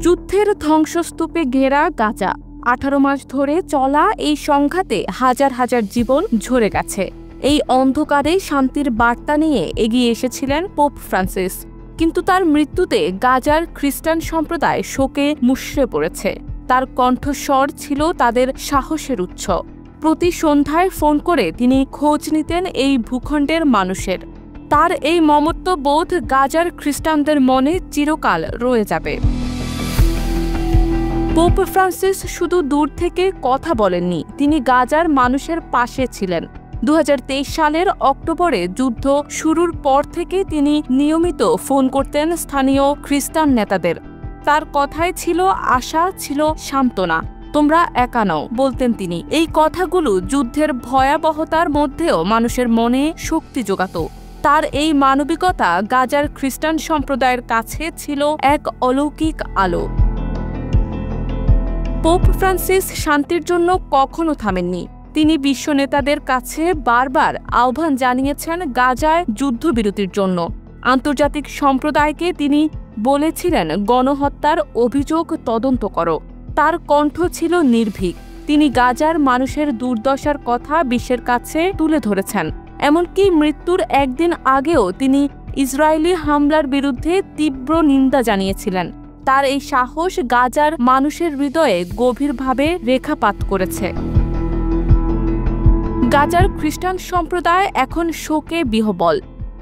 যুদ্ধের ধ্বংসস্তূপে ঘেরা গাজা। 18 মাস ধরে চলা এই সংঘাতে হাজার হাজার জীবন ঝরে গেছে। এই অন্ধকারে শান্তির বার্তা নিয়ে এগিয়ে এসেছিলেন পোপ ফ্রান্সিস, কিন্তু তার মৃত্যুতে গাজার খ্রিস্টান সম্প্রদায় শোকে মুষড়ে পড়েছে। তার কণ্ঠস্বর ছিল তাদের সাহসের উৎস। প্রতি সন্ধ্যায় ফোন করে তিনি খোঁজ নিতেন এই ভূখণ্ডের মানুষের। তার এই মমত্ববোধ গাজার খ্রিস্টানদের মনে চিরকাল রয়ে যাবে। পোপ ফ্রান্সিস শুধু দূর থেকে কথা বলেননি, তিনি গাজার মানুষের পাশে ছিলেন। 2023 সালের অক্টোবরে যুদ্ধ শুরুর পর থেকে তিনি নিয়মিত ফোন করতেন স্থানীয় খ্রিস্টান নেতাদের। তার কথায় ছিল আশা, ছিল সান্ত্বনা। তোমরা একা নও, বলতেন তিনি। এই কথাগুলো যুদ্ধের ভয়াবহতার মধ্যেও মানুষের মনে শক্তি জোগাত। তার এই মানবিকতা গাজার খ্রিস্টান সম্প্রদায়ের কাছে ছিল এক অলৌকিক আলো। পোপ ফ্রান্সিস শান্তির জন্য কখনো থামেননি। তিনি বিশ্ব নেতাদের কাছে বারবার আহ্বান জানিয়েছেন গাজায় যুদ্ধবিরতির জন্য। আন্তর্জাতিক সম্প্রদায়কে তিনি বলেছিলেন গণহত্যার অভিযোগ তদন্ত করো। তার কণ্ঠ ছিল নির্ভীক। তিনি গাজার মানুষের দুর্দশার কথা বিশ্বের কাছে তুলে ধরেছেন। এমনকি মৃত্যুর একদিন আগেও তিনি ইসরায়েলি হামলার বিরুদ্ধে তীব্র নিন্দা জানিয়েছিলেন। তার এই সাহস গাজার মানুষের হৃদয়ে গভীরভাবে রেখাপাত করেছে। গাজার খ্রিস্টান সম্প্রদায় এখন শোকে বিহ্বল।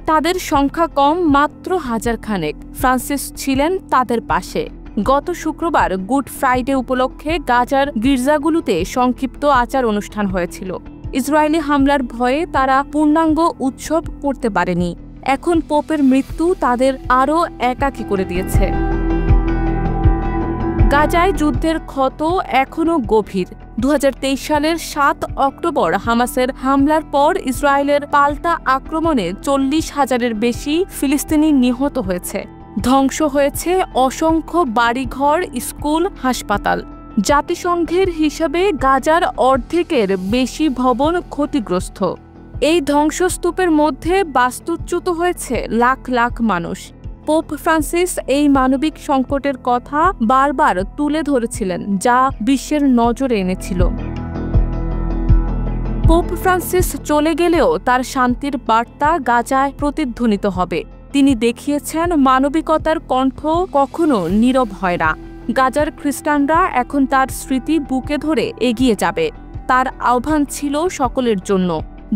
তাদের সংখ্যা কম, মাত্র 1000 খানেক। ফ্রান্সিস ছিলেন তাদের পাশে। গত শুক্রবার গুড ফ্রাইডে উপলক্ষে গাজার গির্জাগুলোতে সংক্ষিপ্ত আচার অনুষ্ঠান হয়েছিল। ইসরায়েলি হামলার ভয়ে তারা পূর্ণাঙ্গ উৎসব করতে পারেনি। এখন পোপের মৃত্যু তাদের আরও একাকী করে দিয়েছে। গাজায় যুদ্ধের ক্ষত এখনও গভীর। 2023 সালের 7 অক্টোবর হামাসের হামলার পর ইসরায়েলের পাল্টা আক্রমণে 40,000-এর বেশি ফিলিস্তিনি নিহত হয়েছে। ধ্বংস হয়েছে অসংখ্য বাড়িঘর, স্কুল, হাসপাতাল। জাতিসংঘের হিসাবে গাজার অর্ধেকের বেশি ভবন ক্ষতিগ্রস্ত। এই ধ্বংসস্তূপের মধ্যে বাস্তুচ্যুত হয়েছে লাখ লাখ মানুষ। পোপ ফ্রান্সিস এই মানবিক সংকটের কথা বারবার তুলে ধরেছিলেন, যা বিশ্বের নজরে এনেছিল। পোপ ফ্রান্সিস চলে গেলেও তার শান্তির বার্তা গাজায় প্রতিধ্বনিত হবে। তিনি দেখিয়েছেন মানবিকতার কণ্ঠ কখনো নীরব হয় না। গাজার খ্রিস্টানরা এখন তার স্মৃতি বুকে ধরে এগিয়ে যাবে। তার আহ্বান ছিল সকলের জন্য,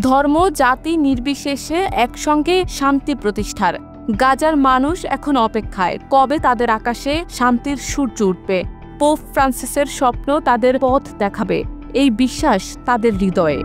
ধর্ম, জাতি নির্বিশেষে একসঙ্গে শান্তি প্রতিষ্ঠার। গাজার মানুষ এখন অপেক্ষায়, কবে তাদের আকাশে শান্তির সূর্য উঠবে। পোপ ফ্রান্সিসের স্বপ্ন তাদের পথ দেখাবে, এই বিশ্বাস তাদের হৃদয়ে।